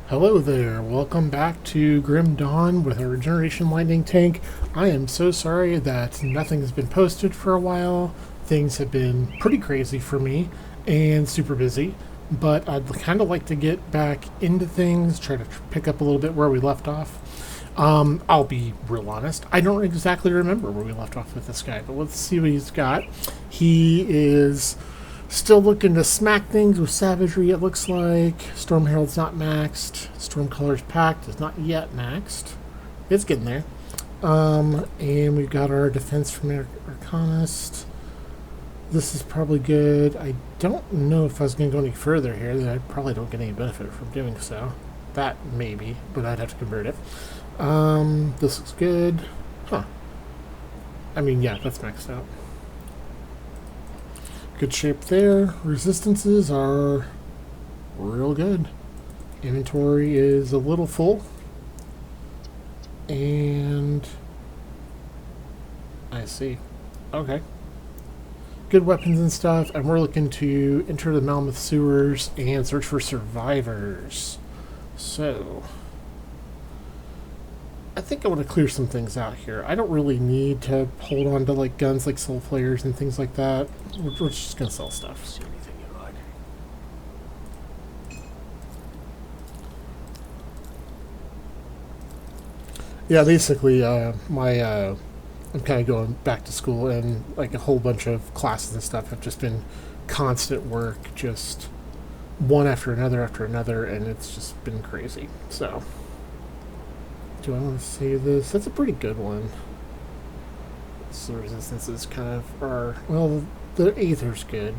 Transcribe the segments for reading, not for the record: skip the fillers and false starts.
Hello there, welcome back to Grim Dawn with a Regeneration Lightning Tank. I am so sorry that nothing has been posted for a while. Things have been pretty crazy for me and super busy, but I'd kind of like to get back into things, try to pick up a little bit where we left off. I'll be real honest, I don't exactly remember where we left off with this guy, but let's see what he's got. He is still looking to smack things with savagery, it looks like. Storm Herald's not maxed. Stormcaller's Pact is not yet maxed. It's getting there. And we've got our defense from Arcanist. This is probably good. I don't know if I was going to go any further here. Then I probably don't get any benefit from doing so. That maybe, but I'd have to convert it. This looks good. Huh. I mean, yeah, that's maxed out. Good shape there. Resistances are real good. Inventory is a little full. And I see. Okay. Good weapons and stuff. And we're looking to enter the Mammoth Sewers and search for survivors. So I think I want to clear some things out here. I don't really need to hold on to like guns like soul flayers and things like that. We're just gonna sell stuff. See anything you like. Yeah, basically, I'm kind of going back to school, and like a whole bunch of classes and stuff have just been constant work, just one after another, and it's just been crazy. So. Do I want to save this? That's a pretty good one. So the resistances kind of are... Well, the Aether's good.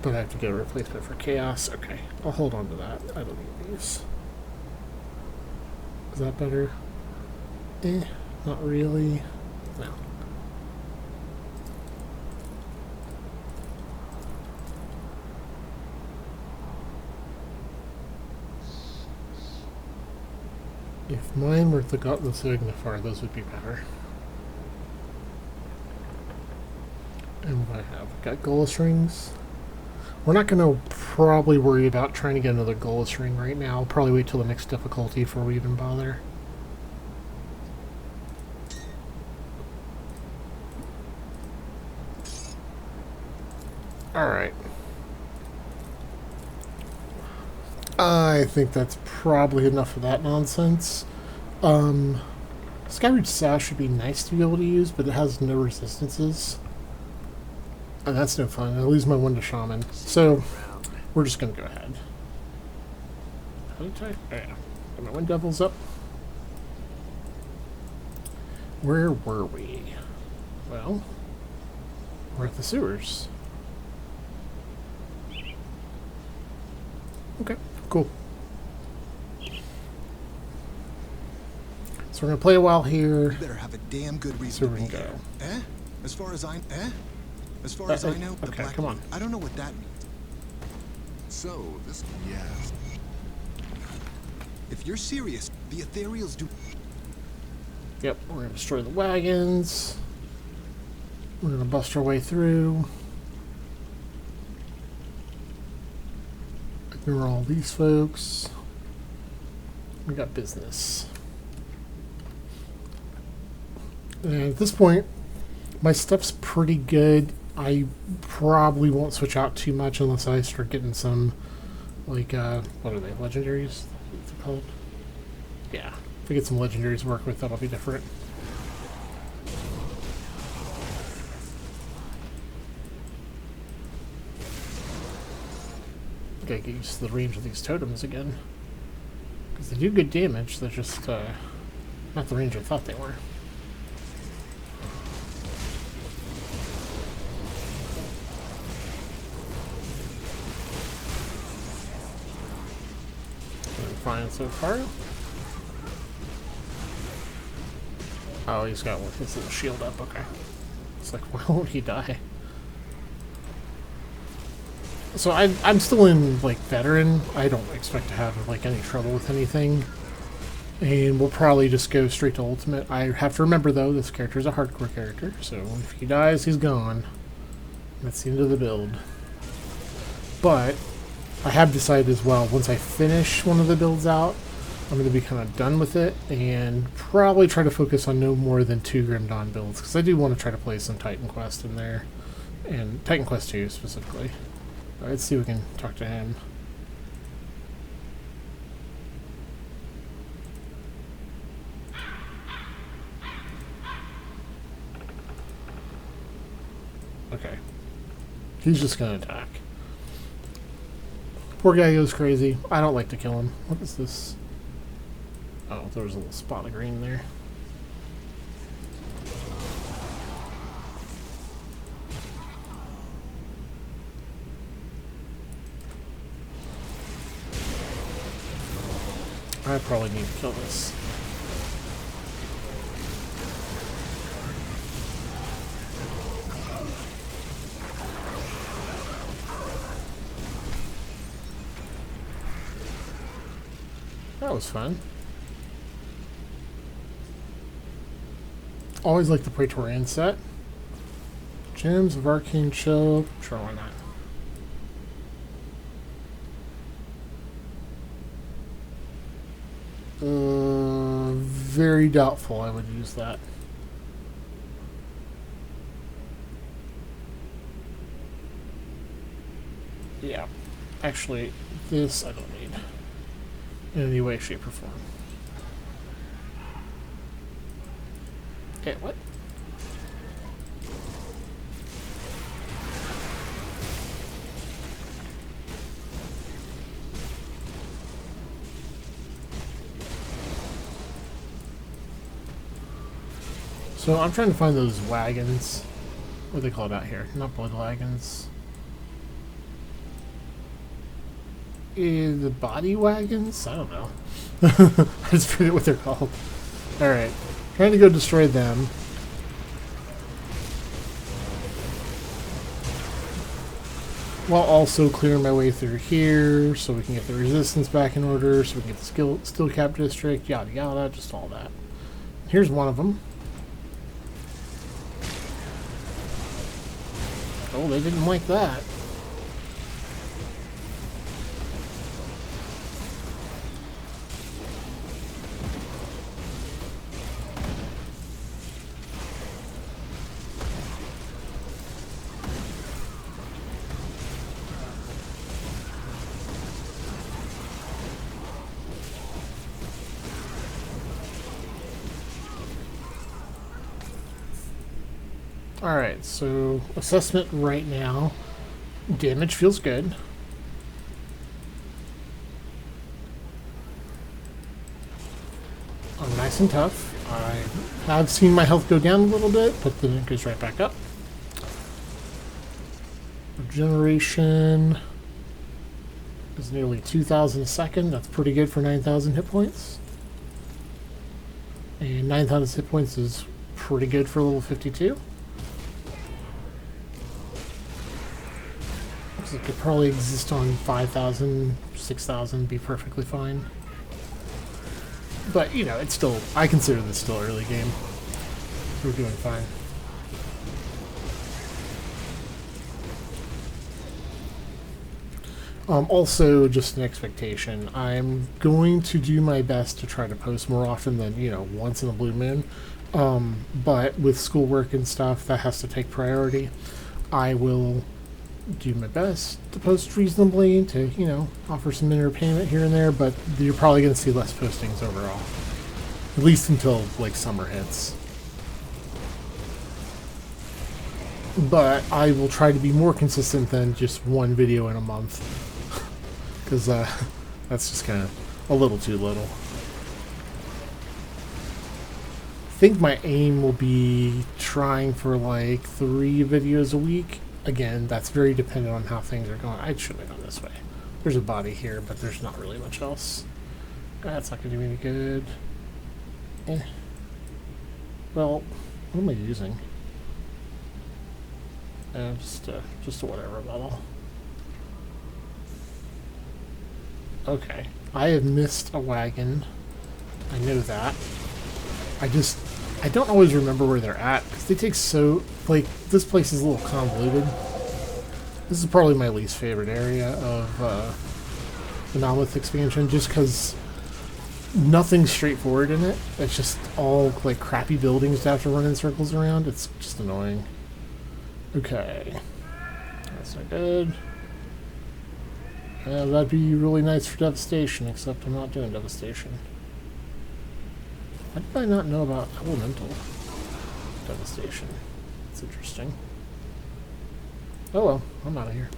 But I have to get a replacement for Chaos. Okay, I'll hold on to that. I don't need these. Is that better? Not really. No. If mine were the Signifier, those would be better. And what I have? Got Golas rings. We're not going to probably worry about trying to get another Golas ring right now. I'll probably wait till the next difficulty before we even bother. Alright. I think that's probably enough of that nonsense. Skyridge Sash would be nice to be able to use, but it has no resistances. And that's no fun. I lose my one to Shaman. So, we're just going to go ahead. How did I? Oh, yeah. Got my Wind Devils up. Where were we? Well, we're at the sewers. Okay. Cool. So we're gonna play a while here. You better have a damn good reason to be here. As far as I know, okay, come on. I don't know what that means. So this, yeah. If you're serious, the ethereals do. Yep, we're gonna destroy the wagons. We're gonna bust our way through. Ignore all these folks. We got business. And at this point, my stuff's pretty good. I probably won't switch out too much unless I start getting some, like, what are they, legendaries? What's it called? Yeah, if we get some legendaries to work with, that'll be different. Gotta get used to the range of these totems again. Because they do good damage, they're just not the range I thought they were. Doing fine so far. Oh, he's got his little shield up, okay. It's like, why won't he die? So I'm still in, like, veteran. I don't expect to have, like, any trouble with anything. And we'll probably just go straight to ultimate. I have to remember, though, this character is a hardcore character. So if he dies, he's gone. That's the end of the build. But I have decided as well, once I finish one of the builds out, I'm going to be kind of done with it and probably try to focus on no more than 2 Grim Dawn builds, because I do want to try to play some Titan Quest in there, and Titan Quest 2 specifically. All right, let's see if we can talk to him. Okay. He's just going to attack. Poor guy goes crazy. I don't like to kill him. What is this? Oh, there was a little spot of green there. I probably need to kill this. That was fun. Always like the Praetorian set. Gems of Arcane Chill. Sure, why not? Very doubtful I would use that. Yeah. Actually, this I don't need. In any way, shape, or form. Okay, what? So I'm trying to find those wagons. What do they call it out here? Not blood wagons. The body wagons? I don't know. I just forget what they're called. Alright. Trying to go destroy them. While also clearing my way through here so we can get the resistance back in order, so we can get the steel cap district, yada yada, just all that. Here's one of them. Oh, they didn't like that. Alright, so assessment right now. Damage feels good. I'm nice and tough. I have seen my health go down a little bit, but then it goes right back up. Regeneration is nearly 2,000 a second. That's pretty good for 9,000 hit points. And 9,000 hit points is pretty good for level 52. It could probably exist on 5,000, 6,000, be perfectly fine. But, you know, it's still, I consider this still early game. We're doing fine. Also, just an expectation. I'm going to do my best to try to post more often than, you know, once in a blue moon. But with schoolwork and stuff, that has to take priority. I will do my best to post reasonably to, you know, offer some entertainment here and there, but you're probably going to see less postings overall. At least until, like, summer hits. But I will try to be more consistent than just one video in a month. Because that's just kind of a little too little. I think my aim will be trying for, like, 3 videos a week. Again, that's very dependent on how things are going. I should have gone this way. There's a body here, but there's not really much else. That's not going to do me any good. Well, what am I using? Just a whatever level. Okay. I have missed a wagon. I know that. I don't always remember where they're at, because they take so, like, this place is a little convoluted. This is probably my least favorite area of the Mammoth expansion, just because nothing's straightforward in it. It's just all like crappy buildings to have to run in circles around. It's just annoying. Okay. That's not good. That'd be really nice for Devastation, except I'm not doing Devastation. How did I not know about Elemental Devastation? That's interesting. Oh well, I'm out of here.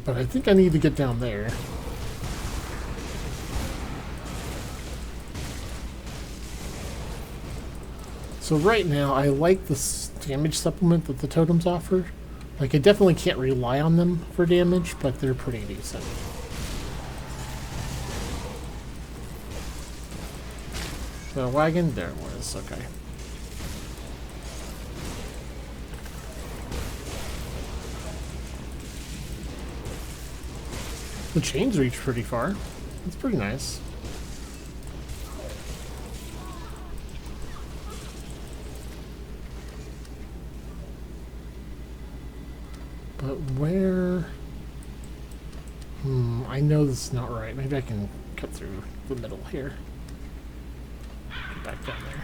But I think I need to get down there. So right now, I like this damage supplement that the totems offer. Like, I definitely can't rely on them for damage, but they're pretty decent. The wagon, there it was, okay. The chains reach pretty far. That's pretty nice. But where... I know this is not right. Maybe I can cut through the middle here. Get back down there.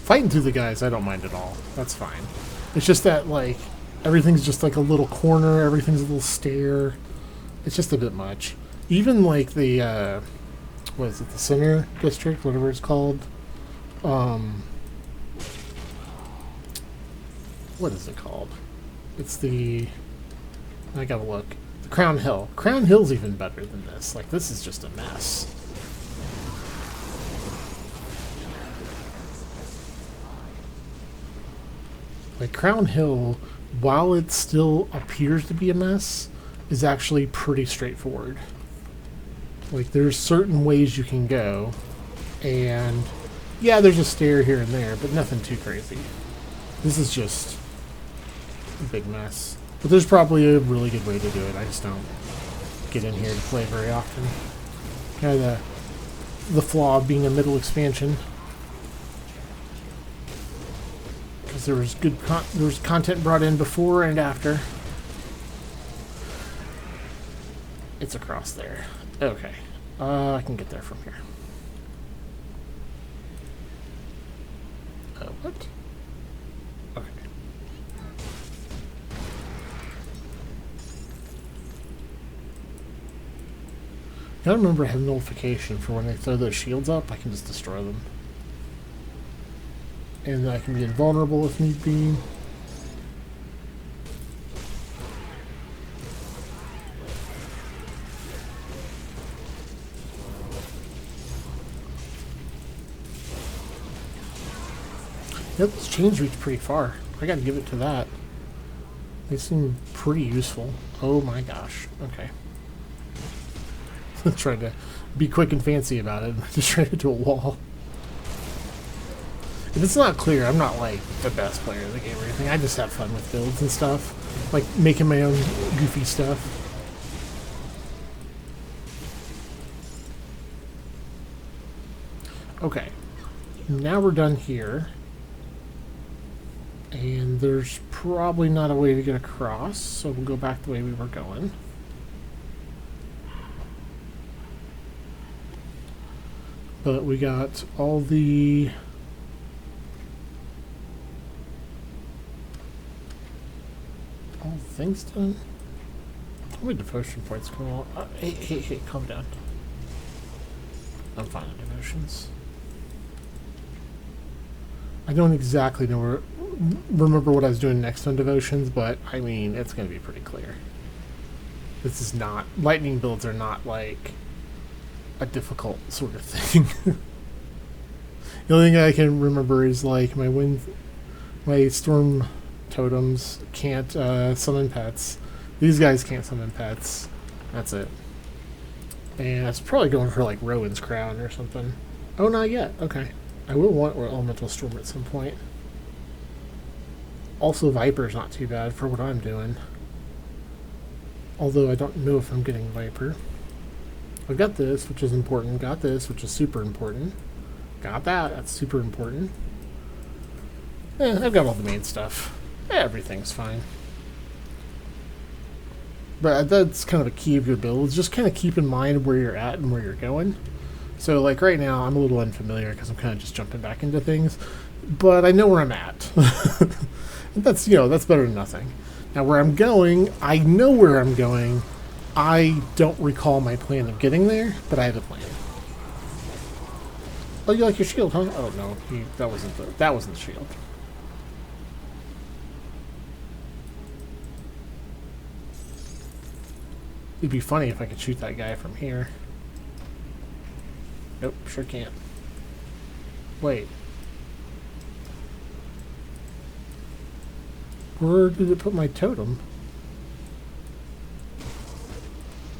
Fighting through the guys, I don't mind at all. That's fine. It's just that, like, everything's just like a little corner, everything's a little stair. It's just a bit much. Even, like, the, what is it, the center district, whatever it's called. What is it called? It's the... I gotta look. The Crown Hill. Crown Hill's even better than this. Like, this is just a mess. Like, Crown Hill, while it still appears to be a mess, is actually pretty straightforward. Like, there's certain ways you can go, and yeah, there's a stair here and there, but nothing too crazy. This is just a big mess. But there's probably a really good way to do it. I just don't get in here to play very often. Kind of the flaw of being a middle expansion. Because there was there was content brought in before and after. It's across there. Okay. I can get there from here. What? Okay. Gotta remember I have nullification for when they throw those shields up, I can just destroy them. And I can be invulnerable if need be. Yep, those chains reach pretty far. I gotta give it to that. They seem pretty useful. Oh my gosh. Okay. Trying to be quick and fancy about it. Just ran into a wall. If it's not clear, I'm not like the best player of the game or anything. I just have fun with builds and stuff. Like making my own goofy stuff. Okay. Now we're done here. And there's probably not a way to get across, so we'll go back the way we were going. But we got all the things done. How many devotion points come on? Hey, calm down. I'm fine with devotions. I don't exactly know remember what I was doing next on devotions, but I mean, it's going to be pretty clear. This is not... Lightning builds are not, like, a difficult sort of thing. The only thing I can remember is, like, my storm totems can't summon pets. These guys can't summon pets. That's it. And it's probably going for, like, Rowan's Crown or something. Oh, not yet. Okay. I will want Elemental Storm at some point. Also, Viper's not too bad for what I'm doing. Although I don't know if I'm getting Viper. I've got this, which is important. Got this, which is super important. Got that. That's super important. I've got all the main stuff. Everything's fine. But that's kind of a key of your build, is just kind of keep in mind where you're at and where you're going. So like right now, I'm a little unfamiliar because I'm kind of just jumping back into things. But I know where I'm at. That's, you know, that's better than nothing. Now where I'm going, I know where I'm going. I don't recall my plan of getting there, but I have a plan. Oh, you like your shield, huh? Oh no, that wasn't the shield. It'd be funny if I could shoot that guy from here. Nope, sure can't. Wait. Where did it put my totem?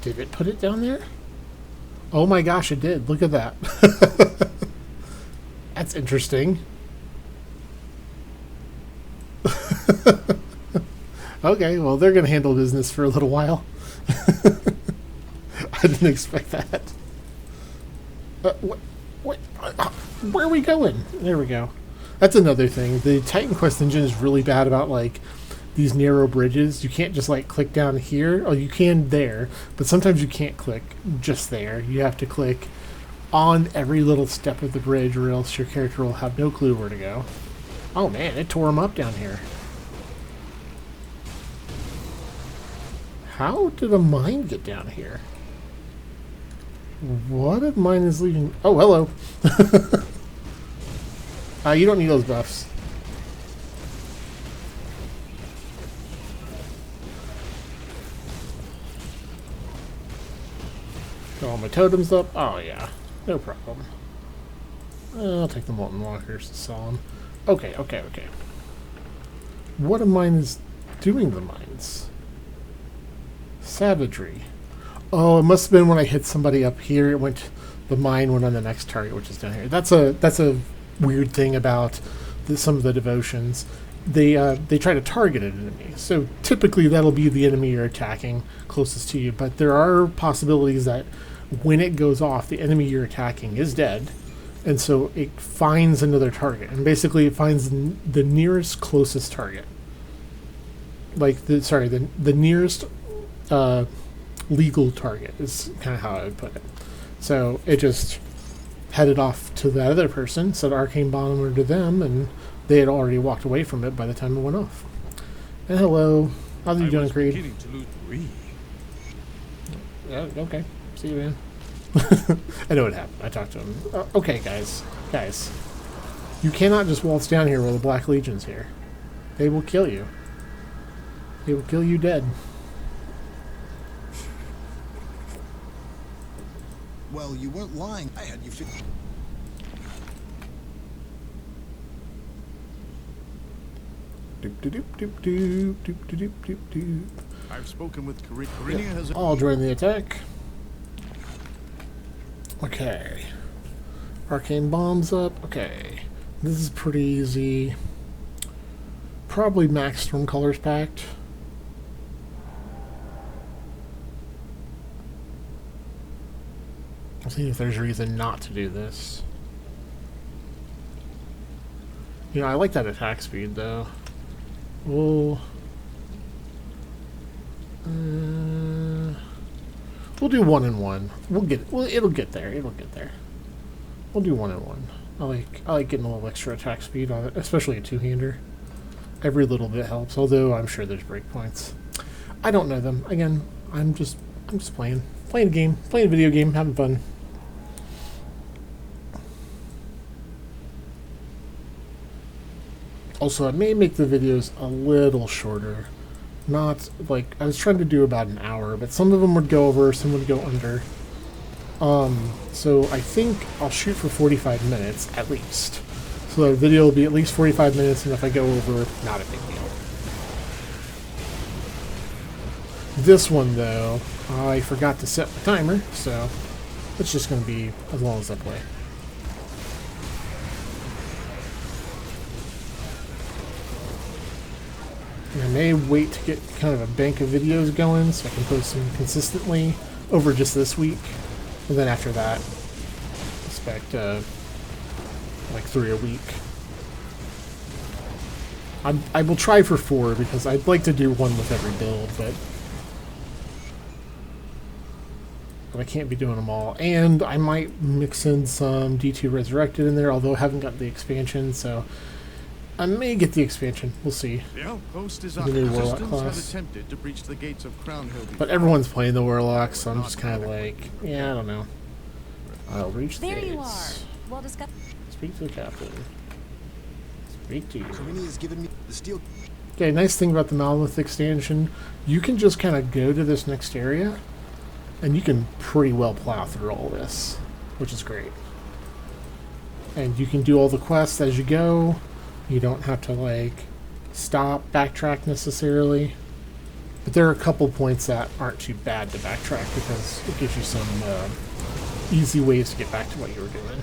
Did it put it down there? Oh my gosh, it did. Look at that. That's interesting. Okay, well, they're going to handle business for a little while. I didn't expect that. Where are we going? There we go. That's another thing. The Titan Quest engine is really bad about, like, these narrow bridges. You can't just, like, click down here. Oh, you can there, but sometimes you can't click just there. You have to click on every little step of the bridge, or else your character will have no clue where to go. Oh, man, it tore him up down here. How did a mine get down here? What if mine is leaving? Oh, hello. You don't need those buffs. Got all my totems up. Oh, yeah. No problem. I'll take the molten walkers to sell them. Okay. What of mine is doing the mines? Savagery. Oh, it must have been when I hit somebody up here. The mine went on the next target, which is down here. That's a weird thing about some of the devotions. They try to target an enemy. So typically that'll be the enemy you're attacking closest to you. But there are possibilities that when it goes off, the enemy you're attacking is dead, and so it finds another target, and basically it finds the nearest closest target. Like the nearest legal target is kind of how I would put it. So it just headed off to that other person, said arcane bomber to them, and they had already walked away from it by the time it went off. And hello, how's you doing, Creed? Yeah, okay. See you, man. I know what happened. I talked to him. Okay, guys, you cannot just waltz down here while the Black Legion's here. They will kill you. They will kill you dead. Well, you weren't lying. I had you. I've spoken with Carina. Has I'll join the attack. Okay. Arcane bombs up. Okay. This is pretty easy. Probably max Storm Colors packed. I'll see if there's a reason not to do this. You know, I like that attack speed, though. We'll do 1 and 1. It'll get there. It'll get there. We'll do 1 and 1. I like getting a little extra attack speed on it, especially a two-hander. Every little bit helps, although I'm sure there's breakpoints. I don't know them. Again, I'm just playing a game, playing a video game, having fun. Also, I may make the videos a little shorter. Not, like, I was trying to do about an hour, but some of them would go over, some would go under. So I think I'll shoot for 45 minutes, at least. So the video will be at least 45 minutes, and if I go over, not a big deal. This one, though, I forgot to set the timer, so it's just going to be as long as I play. And I may wait to get kind of a bank of videos going so I can post them consistently over just this week. And then after that, expect like 3 a week. I will try for 4 because I'd like to do one with every build, but I can't be doing them all. And I might mix in some D2 Resurrected in there, although I haven't got the expansion, so I may get the expansion. We'll see. The outpost is The up. new Warlock Resistance class. has attempted to breach the gates of Crown Hill before. But everyone's playing the Warlock, so I'm just kind of like, yeah, I don't know. I'll reach the There gates. you are. Well discussed. Speak to the captain. Speak to you. Karini has given me the steel. Okay, nice thing about the Malmuth expansion, you can just kind of go to this next area, and you can pretty well plow through all this, which is great. And you can do all the quests as you go. You don't have to, like, stop, backtrack necessarily. But there are a couple points that aren't too bad to backtrack because it gives you some easy ways to get back to what you were doing.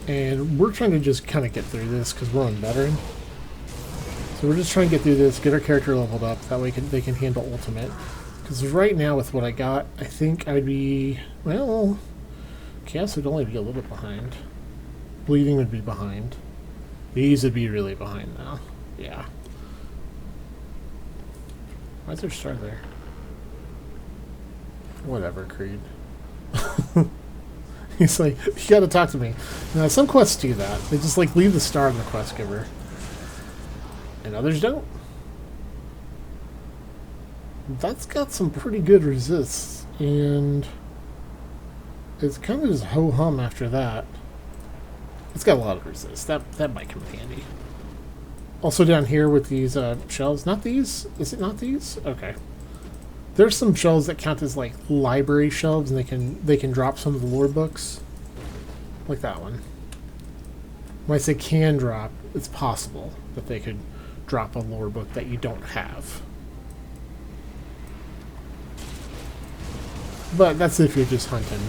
And we're trying to just kind of get through this because we're on veteran. So we're just trying to get through this, get our character leveled up, that way they can handle ultimate. Because right now with what I got, I think I'd be, well, Chaos would only be a little bit behind. Bleeding would be behind. These would be really behind now. Yeah. Why is there a star there? Whatever, Creed. He's like, you gotta talk to me. Now, some quests do that. They just, like, leave the star in the quest giver. And others don't. That's got some pretty good resists. And it's kind of just ho-hum after that. It's got a lot of resist. That might come in handy. Also down here with these shelves. Not these? Is it not these? Okay. There's some shelves that count as like library shelves, and they can drop some of the lore books, like that one. When I say can drop, it's possible that they could drop a lore book that you don't have. But that's if you're just hunting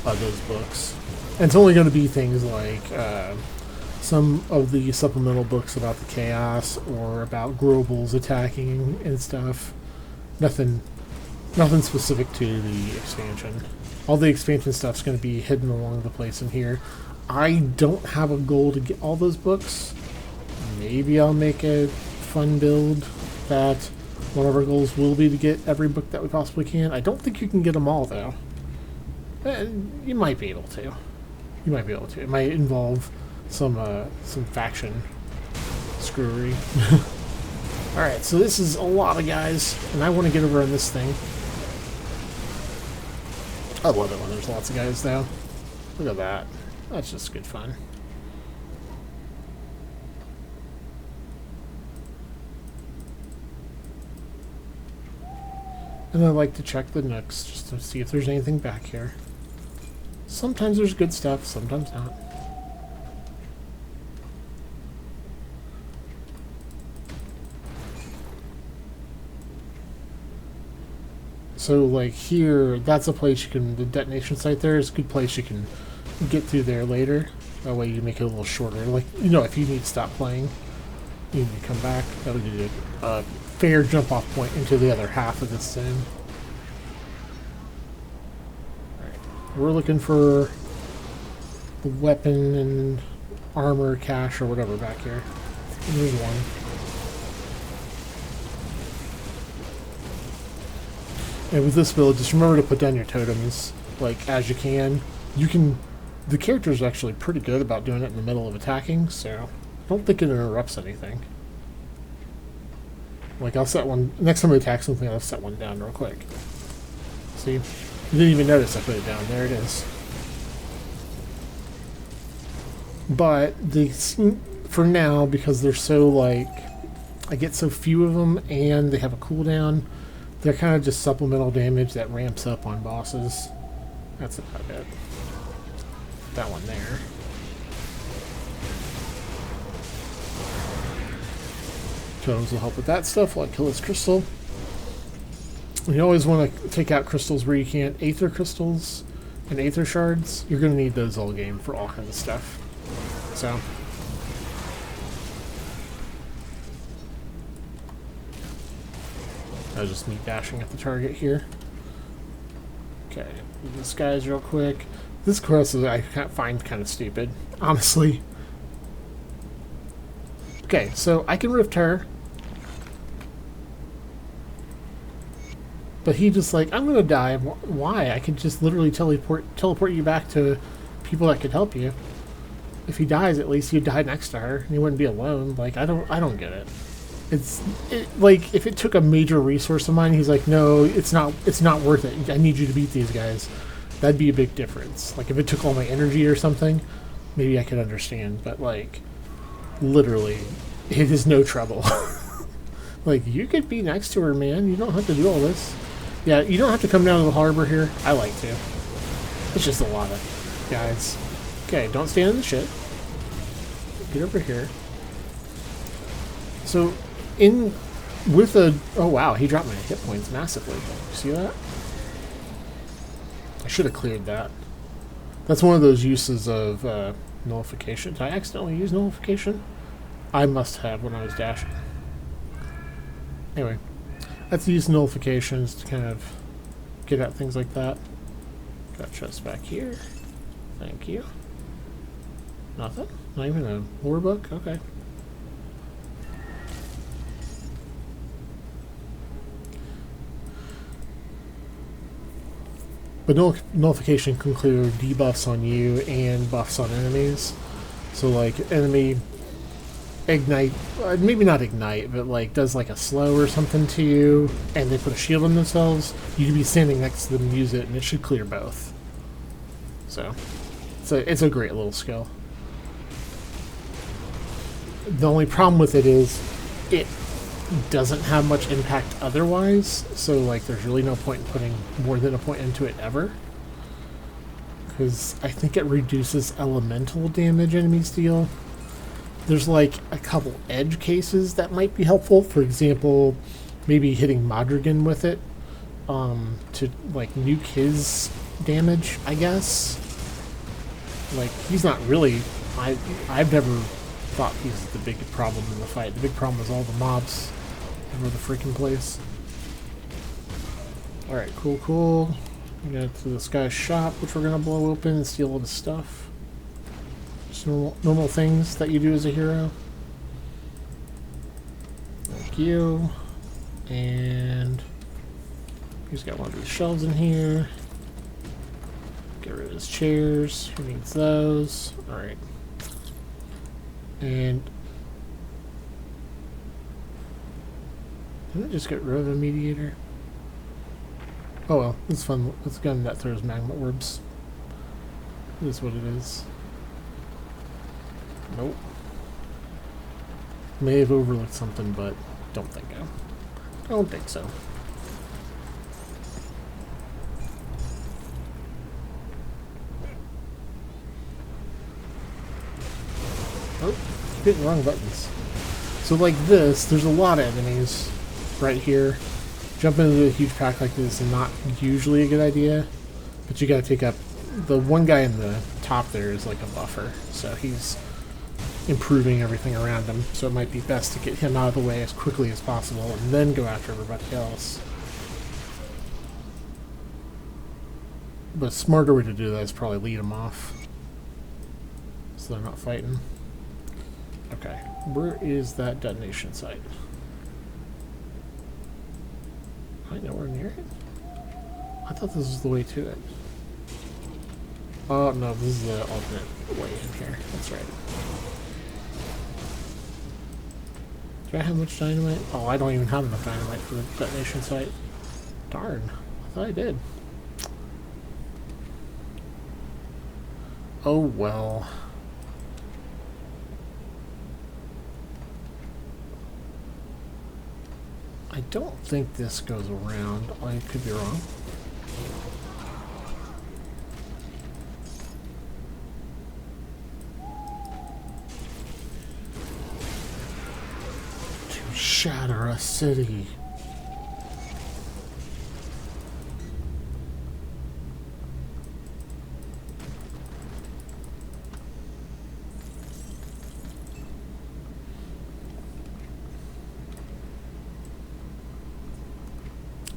those books. And it's only going to be things like some of the supplemental books about the chaos or about Grobles attacking and stuff. Nothing specific to the expansion. All the expansion stuff's going to be hidden along the place in here. I don't have a goal to get all those books. Maybe I'll make a fun build that one of our goals will be to get every book that we possibly can. I don't think you can get them all, though. You might be able to. You might be able to. It might involve some faction screwery. Alright, so this is a lot of guys, and I want to get over on this thing. I love it when there's lots of guys, though. Look at that. That's just good fun. And I like to check the nooks just to see if there's anything back here. Sometimes there's good stuff, sometimes not. So, like, here, that's a place you can... The detonation site there is a good place you can get through there later. That way you make it a little shorter. Like, you know, if you need to stop playing, you need to come back. That would be a fair jump-off point into the other half of this sim. Alright. We're looking for the weapon and armor cache or whatever back here. And there's one. And with this build, just remember to put down your totems, like, as you can. You can... The character's actually pretty good about doing it in the middle of attacking, so I don't think it interrupts anything. Like, I'll set one... Next time I attack something, I'll set one down real quick. See? You didn't even notice I put it down. There it is. But, for now, because they're so, like... I get so few of them, and they have a cooldown... They're kind of just supplemental damage that ramps up on bosses. That's about it. That one there. Totems will help with that stuff, like kill this crystal. You always want to take out crystals where you can. Aether crystals and aether shards, you're going to need those all game for all kinds of stuff. So... That was just me dashing at the target here. Okay, this guy's real quick. This quest is I find kind of stupid, honestly. Okay, so I can rift her. But he just like, I'm gonna die. Why? I could just literally teleport you back to people that could help you. If he dies, at least you'd die next to her, and you wouldn't be alone. Like, I don't get it. Like, if it took a major resource of mine, he's like, no, it's not worth it. I need you to beat these guys. That'd be a big difference. Like, if it took all my energy or something, maybe I could understand. But, like, literally, it is no trouble. Like, you could be next to her, man. You don't have to do all this. Yeah, you don't have to come down to the harbor here. I like to. It's just a lot of guys. Okay, don't stand in the shit. Get over here. So, oh wow, he dropped my hit points massively. You see that? I should have cleared that. That's one of those uses of nullification. Did I accidentally use nullification? I must have when I was dashing. Anyway, let's use nullifications to kind of get at things like that. Got chest back here. Thank you. Nothing? Not even a war book? Okay. But nullification can clear debuffs on you and buffs on enemies. So like enemy ignite, maybe not ignite, but like does like a slow or something to you, and they put a shield on themselves, you could be standing next to them and use it, and it should clear both. So it's a great little skill. The only problem with it is it doesn't have much impact otherwise, so like there's really no point in putting more than a point into it ever, because I think it reduces elemental damage enemies deal. There's like a couple edge cases that might be helpful. For example, maybe hitting Modrigan with it to like nuke his damage, I guess. Like, he's not really, I've never thought he's the big problem in the fight. The big problem is all the mobs over the freaking place. Alright, cool. We got to this guy's shop, which we're gonna blow open and steal all the stuff. Just normal things that you do as a hero. Thank you. And he's got one of these shelves in here. Get rid of his chairs. Who needs those? Alright. And did I just get rid of a mediator? Oh well, it's fun. It's a gun that throws magma orbs. It is what it is. Nope. May have overlooked something, but don't think I don't think so. Oh, hitting the wrong buttons. So like this, there's a lot of enemies right here. Jumping into a huge pack like this is not usually a good idea, but you gotta take up the one guy in the top there is like a buffer, so he's improving everything around him, so it might be best to get him out of the way as quickly as possible and then go after everybody else. But a smarter way to do that is probably lead them off so they're not fighting. Okay, where is that detonation site? I nowhere near it? I thought this was the way to it. Oh no, this is the alternate way in here. That's right. Do I have much dynamite? Oh, I don't even have enough dynamite for the detonation site. Darn, I thought I did. Oh well. I don't think this goes around. I could be wrong. To shatter a city.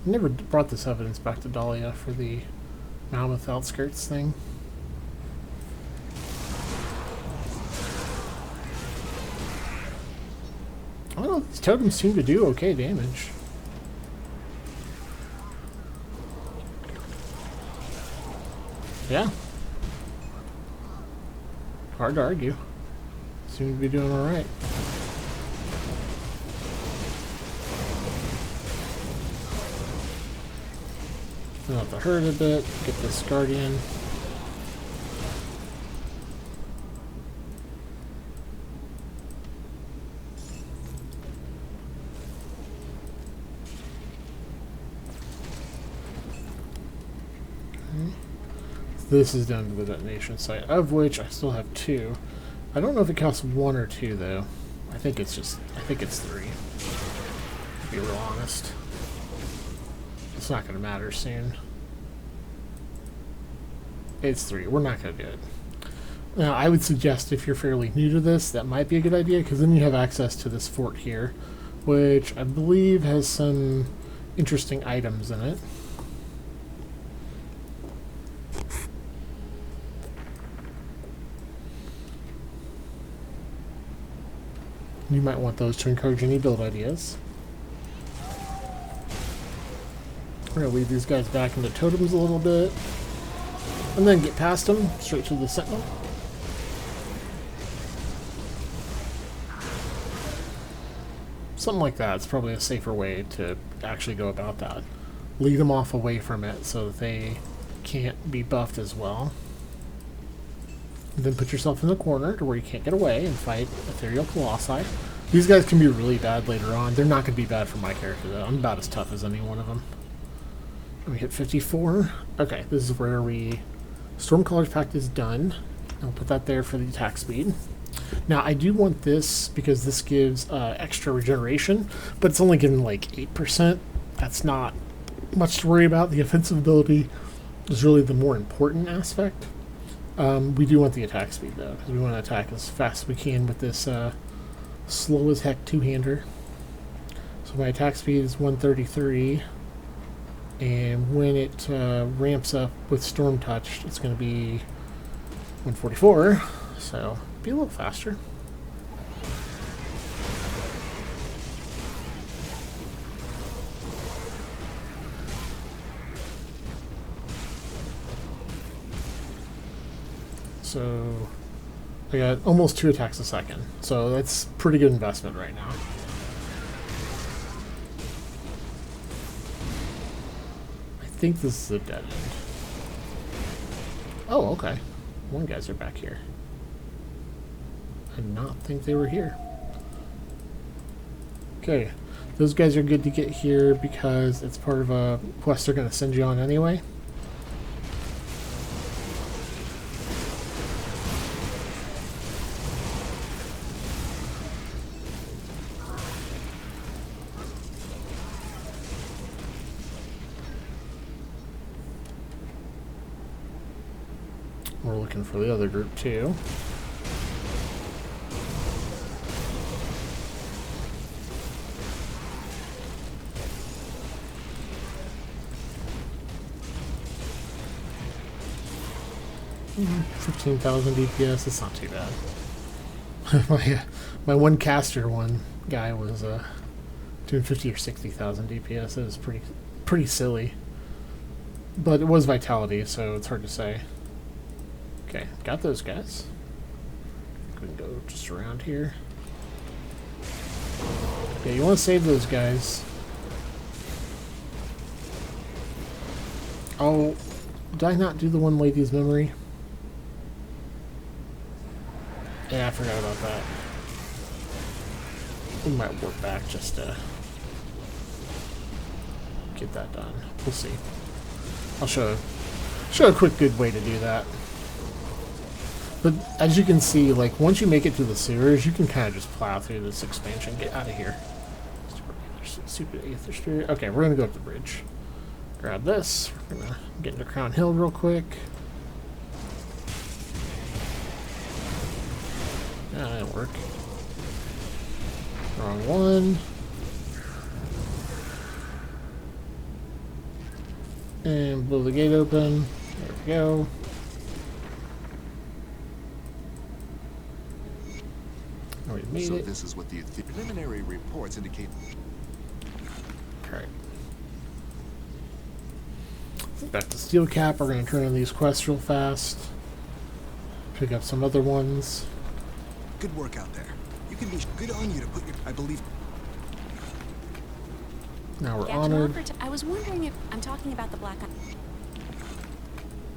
I never brought this evidence back to Dahlia for the Mammoth outskirts thing. I don't know, these totems seem to do okay damage. Yeah. Hard to argue. Seem to be doing alright. I'll have to hurt a bit, get this guardian. This is down to the detonation site, of which I still have 2. I don't know if it counts 1 or 2 though. I think it's 3. To be real honest. It's not going to matter soon. It's 3. We're not going to do it. Now, I would suggest if you're fairly new to this, that might be a good idea, because then you have access to this fort here, which I believe has some interesting items in it. You might want those to encourage any build ideas. We're going to leave these guys back into totems a little bit. And then get past them, straight to the sentinel. Something like that. It's probably a safer way to actually go about that. Lead them off away from it so that they can't be buffed as well. And then put yourself in the corner to where you can't get away and fight Ethereal Colossi. These guys can be really bad later on. They're not going to be bad for my character though. I'm about as tough as any one of them. We hit 54. Okay, this is where we... Stormcaller's Pact is done. I'll put that there for the attack speed. Now, I do want this because this gives extra regeneration, but it's only given like 8%. That's not much to worry about. The offensive ability is really the more important aspect. We do want the attack speed, though, because we want to attack as fast as we can with this slow as heck two-hander. So my attack speed is 133. And when it ramps up with Storm Touch, it's going to be 144, so be a little faster. So I got almost 2 attacks a second, so that's pretty good investment right now. I think this is a dead end. Oh, okay. One guys are back here. I did not think they were here. Okay, those guys are good to get here because it's part of a quest they're going to send you on anyway. We're looking for the other group too. Mm-hmm. 15,000 DPS, it's not too bad. my one caster one guy was doing 50 or 60,000 DPS. It was pretty silly. But it was vitality, so it's hard to say. Okay, got those guys. We can go just around here. Okay, you want to save those guys. Oh, did I not do the one lady's memory? Yeah, I forgot about that. We might work back just to get that done. We'll see. I'll show a quick good way to do that. But as you can see, like once you make it to the sewers, you can kind of just plow through this expansion. Get out of here. Stupid Aether Spirit. Okay, we're gonna go up the bridge. Grab this. We're gonna get into Crown Hill real quick. That didn't work. Wrong one. And blow the gate open. we go. Oh, we made So it. this is what the preliminary reports indicate. Alright. Back to Steel Cap. We're going to turn on these quests real fast. Pick up some other ones. Good work out there. You can be good on you to put your. I believe. Now we're Yeah, honored. I was wondering if I'm talking about the black.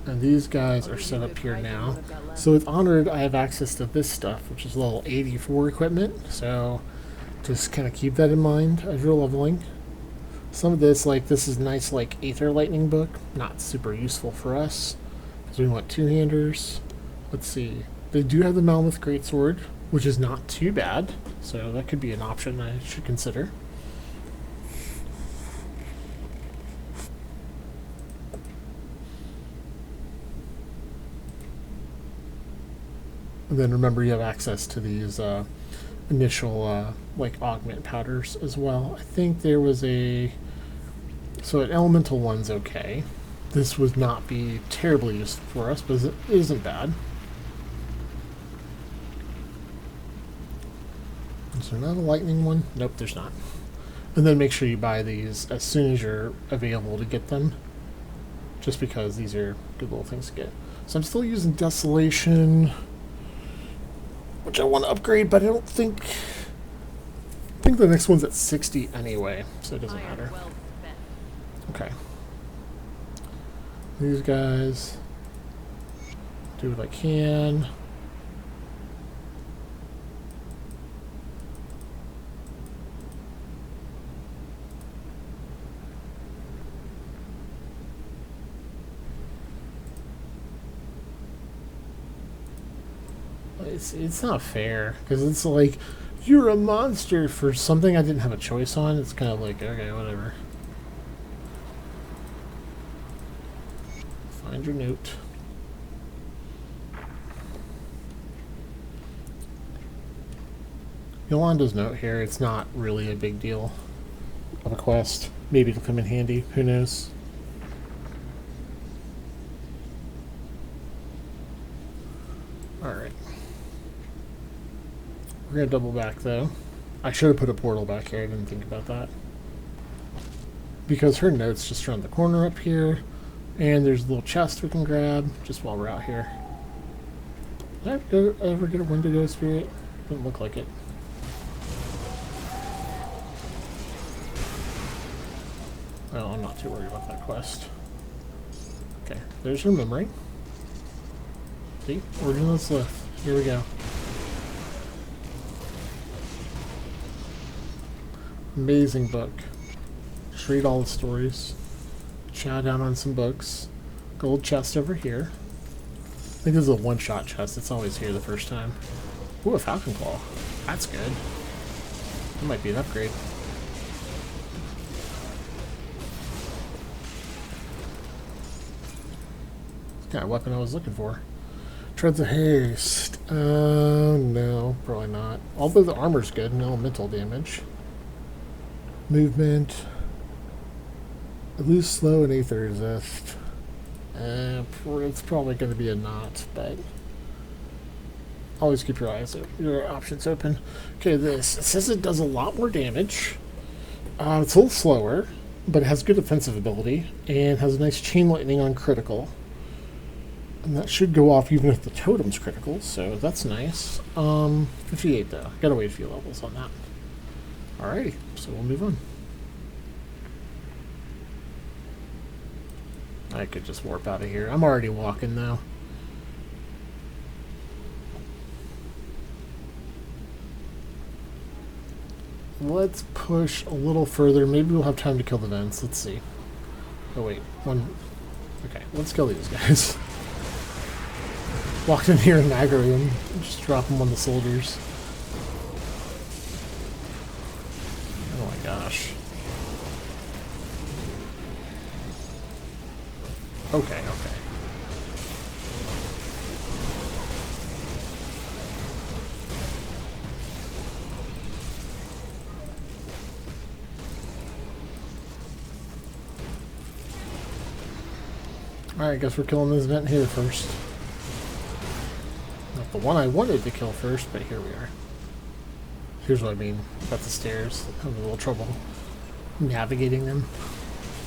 And these guys are set up here now. So with honored, I have access to this stuff, which is level 84 equipment. So just kind of keep that in mind as you're leveling. Some of this, like this is nice, like Aether Lightning book, not super useful for us because we want two-handers. Let's see. They do have the Mammoth Greatsword, which is not too bad. So that could be an option I should consider. And then remember you have access to these initial like augment powders as well. I think there was a... So an elemental one's okay. This would not be terribly useful for us, but it isn't bad. Is there not a lightning one? Nope, there's not. And then make sure you buy these as soon as you're available to get them. Just because these are good little things to get. So I'm still using Desolation, which I want to upgrade, but I don't think... I think the next one's at 60 anyway, so it doesn't matter. Okay. These guys. Do what I can. It's not fair, because it's like, you're a monster for something I didn't have a choice on. It's kind of like, okay, whatever. Find your note. Yolanda's note here, it's not really a big deal of a quest. Maybe it'll come in handy, who knows. Alright. We're gonna double back though. I should have put a portal back here, I didn't think about that. Because her note's just around the corner up here. And there's a little chest we can grab just while we're out here. Did I ever get a Wendigo spirit? Doesn't look like it. Well, I'm not too worried about that quest. Okay, there's her memory. See? Original Slith. Here we go. Amazing book. Just read all the stories. Chow down on some books. Gold chest over here. I think this is a one-shot chest. It's always here the first time. Ooh, a Falcon Claw. That's good. That might be an upgrade. It's the kind of weapon I was looking for. Treads of Haste. No, probably not. Although the armor's good and elemental damage. Movement. Lose slow and Aether resist. It's probably going to be a not, but always keep your options open. Okay, this. It says it does a lot more damage. It's a little slower, but it has good offensive ability and has a nice chain lightning on critical. And that should go off even if the totem's critical, so that's nice. 58 though. Gotta wait a few levels on that. Alrighty, so we'll move on. I could just warp out of here. I'm already walking though. Let's push a little further. Maybe we'll have time to kill the vents. Let's see. Oh wait, one. Okay, let's kill these guys. Walked in here and aggro them. Just drop them on the soldiers. Oh my gosh. Okay, okay. Alright, guess we're killing this vent here first. Not the one I wanted to kill first, but here we are. Here's what I mean about the stairs. I'm having a little trouble navigating them.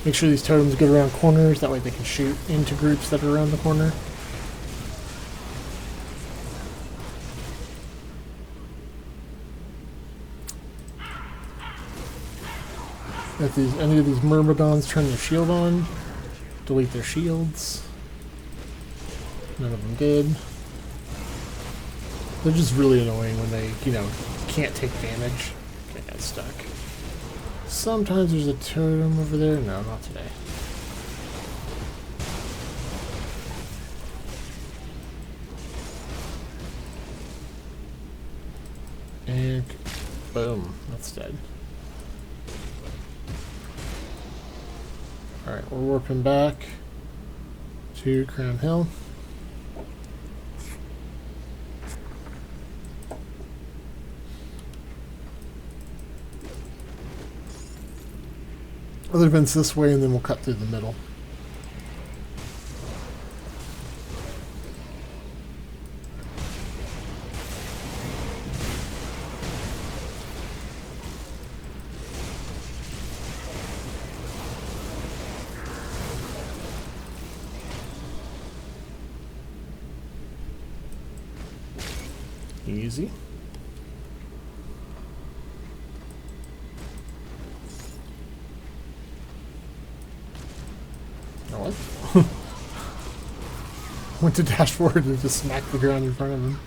Make sure these totems get around corners, that way they can shoot into groups that are around the corner. If any of these myrmidons turn their shield on, delete their shields. None of them did. They're just really annoying when they, you know, can't take damage. Okay, got stuck. Sometimes there's a totem over there. No, not today. And boom, that's dead. Alright, we're warping back to Crown Hill. Other vents this way, and then we'll cut through the middle. Easy. Oh, what? Went to dash forward and just smacked the ground in front of him.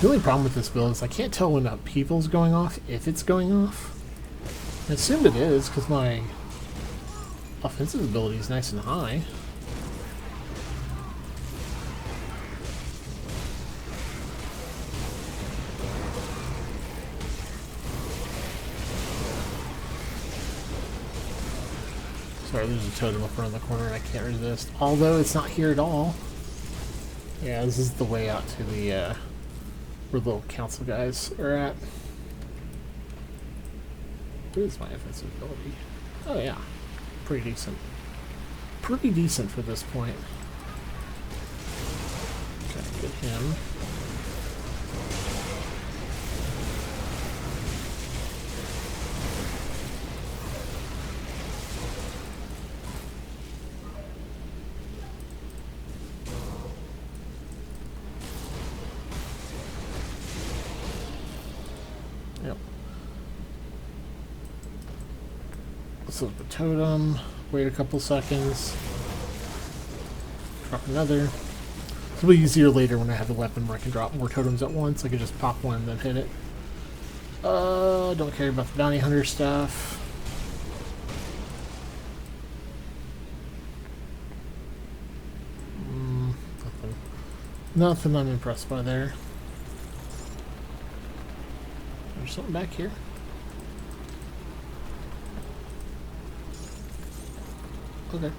The only problem with this build is I can't tell when upheaval's going off, if it's going off. I assume it is, because my offensive ability is nice and high. Sorry, there's a totem up around the corner and I can't resist. Although it's not here at all. Yeah, this is the way out to the, where the little council guys are at. What is my offensive ability? Oh yeah, pretty decent. Pretty decent for this point. Okay, get him. Yep. So the totem, wait a couple seconds, drop another. It'll be easier later when I have the weapon where I can drop more totems at once. I can just pop one and then hit it. Don't care about the bounty hunter stuff. Nothing I'm impressed by there. There's something back here. Okay.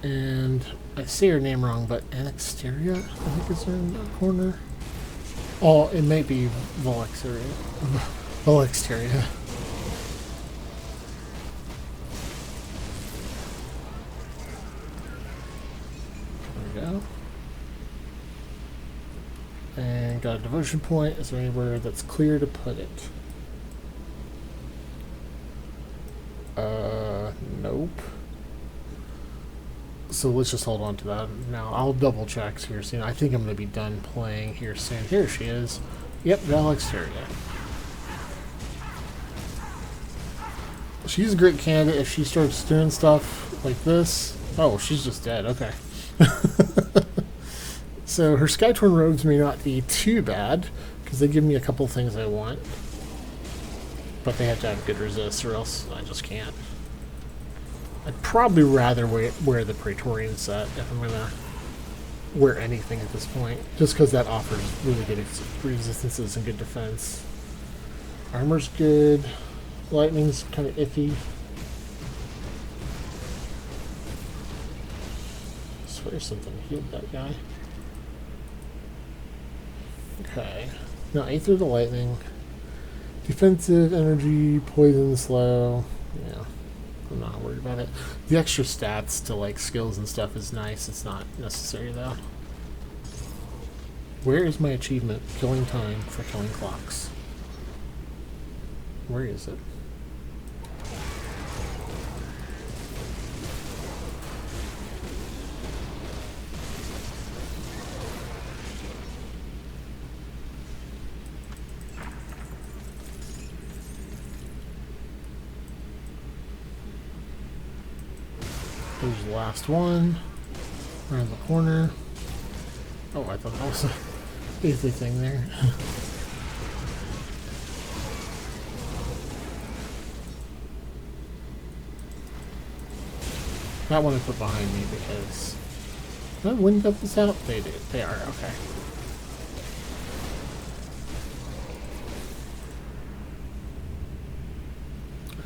And I say her name wrong, but Anexteria, I think is in the corner. Oh, it may be Volexteria. Volexteria. There we go. And got a devotion point. Is there anywhere that's clear to put it? Nope. So let's just hold on to that. Now I'll double check here soon. I think I'm going to be done playing here soon. Here she is. Yep, Valexteria. She's a great candidate if she starts doing stuff like this. Oh, she's just dead. Okay. So her Skytorn robes may not be too bad, because they give me a couple things I want. But they have to have good resist, or else I just can't. I'd probably rather wear the Praetorian set if I'm going to wear anything at this point. Just because that offers really good resistances and good defense. Armor's good. Lightning's kind of iffy. There's something that healed that guy. Okay. Now, Aether the Lightning. Defensive, energy, poison, slow. Yeah. I'm not worried about it. The extra stats to, like, skills and stuff is nice. It's not necessary, though. Where is my achievement? Killing time for killing clocks. Where is it? There's the last one. Around the corner. Oh, I thought that was a easy thing there. That one I put behind me because... Did I wind up this out? They did. They are. Okay.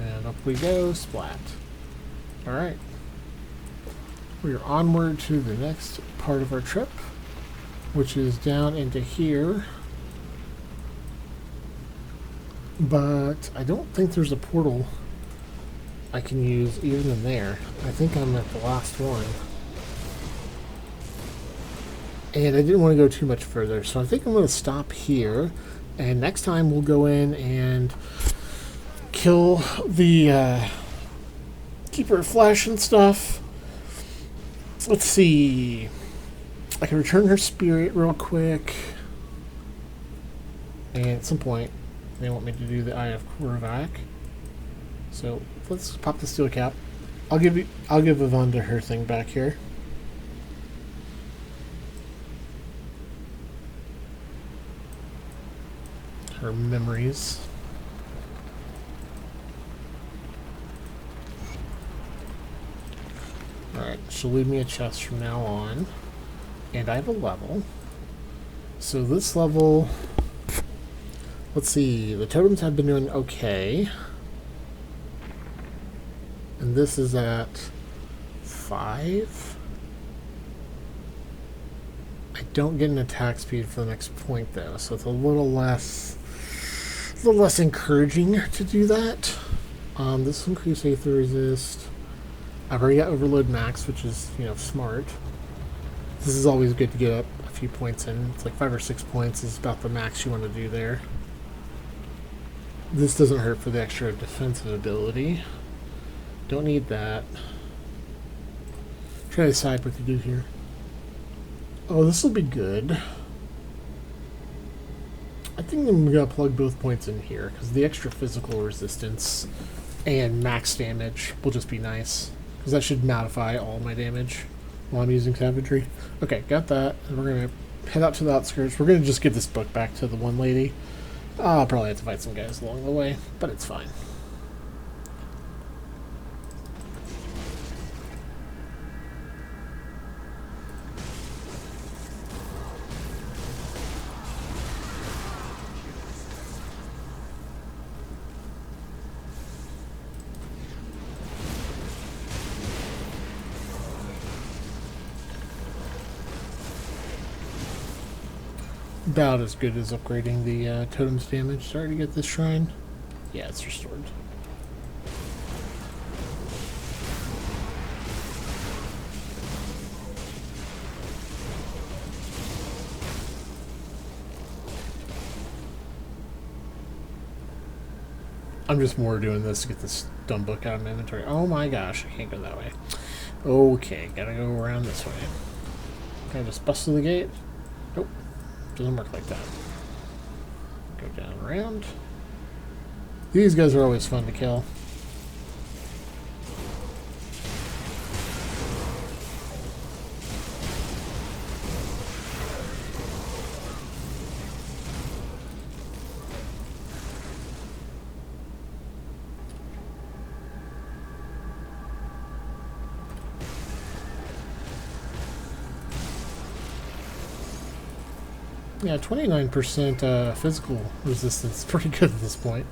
And up we go. Splat. Alright. We are onward to the next part of our trip, which is down into here. But I don't think there's a portal I can use even in there. I think I'm at the last one. And I didn't want to go too much further, so I think I'm going to stop here. And next time we'll go in and kill the Keeper of Flesh and stuff. Let's see. I can return her spirit real quick. And at some point, they want me to do the Eye of Korvac. So let's pop the steel cap. I'll give Yvonne her thing back here. Her memories. Alright, she'll leave me a chest from now on. And I have a level. So this level... Let's see, the totems have been doing okay. And this is at 5. I don't get an attack speed for the next point though, so it's a little less encouraging to do that. This will increase Aether resist. I've already got Overload Max, which is, you know, smart. This is always good to get up a few points in. It's like 5 or 6 points is about the max you want to do there. This doesn't hurt for the extra defensive ability. Don't need that. Try to decide what to do here. Oh, this will be good. I think I'm going to plug both points in here, because the extra physical resistance and max damage will just be nice. Because that should modify all my damage while I'm using savagery. Okay, got that. And we're going to head out to the outskirts. We're going to just give this book back to the one lady. I'll probably have to fight some guys along the way, but it's fine. About as good as upgrading the totem's damage. Sorry to get this shrine. Yeah, it's restored. I'm just more doing this to get this dumb book out of my inventory. Oh my gosh, I can't go that way. Okay, gotta go around this way. Can I just bust through the gate? Nope. Doesn't work like that. Go down around. These guys are always fun to kill. Yeah, 29% physical resistance is pretty good at this point.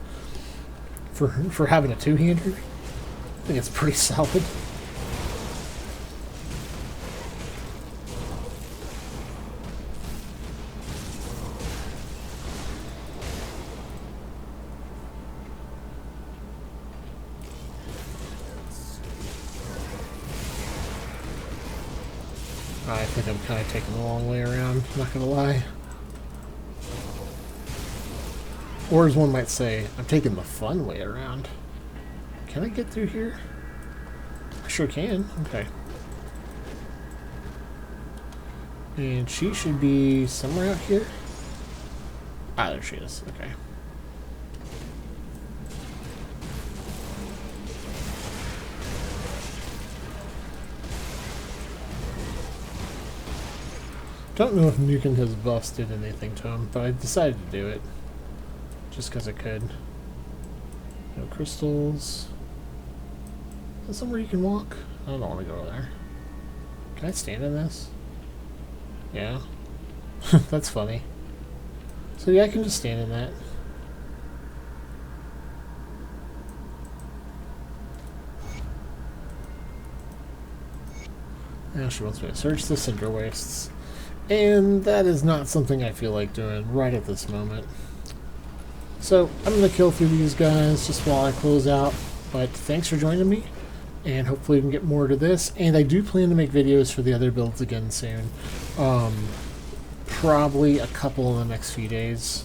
For having a two-hander, I think it's pretty solid. I think I'm kind of taking the long way around, not gonna lie. Or as one might say, I'm taking the fun way around. Can I get through here? I sure can. Okay. And she should be somewhere out here. Ah, there she is. Okay. Don't know if Nukin has busted anything to him, but I decided to do it. Just because I could. No crystals. Is there somewhere you can walk? I don't want to go over there. Can I stand in this? Yeah. That's funny. So yeah, I can just stand in that. Now she wants me to search the cinder wastes. And that is not something I feel like doing right at this moment. So I'm going to kill through these guys just while I close out. But thanks for joining me. And hopefully we can get more to this. And I do plan to make videos for the other builds again soon. Probably a couple in the next few days.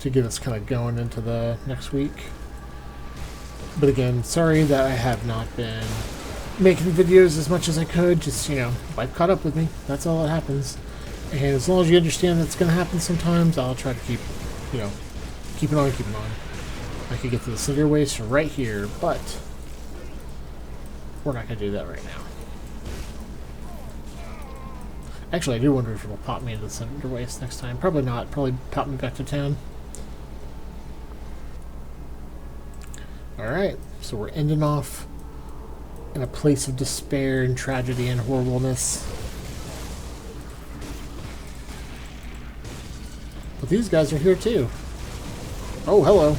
To get us kind of going into the next week. But again, sorry that I have not been making videos as much as I could. Just, you know, life caught up with me. That's all that happens. And as long as you understand that's going to happen sometimes, I'll try to keep, you know, keep it on, keep it on. I could get to the cinder waste right here, but we're not going to do that right now. Actually, I do wonder if it'll pop me into the cinder waste next time. Probably not. Probably pop me back to town. Alright, so we're ending off in a place of despair and tragedy and horribleness. But these guys are here too. Oh, hello.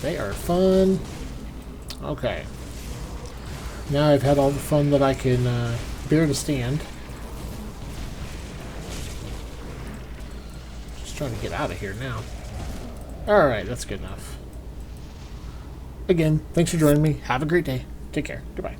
They are fun. Okay. Now I've had all the fun that I can bear to stand. Just trying to get out of here now. Alright, that's good enough. Again, thanks for joining me. Have a great day. Take care. Goodbye.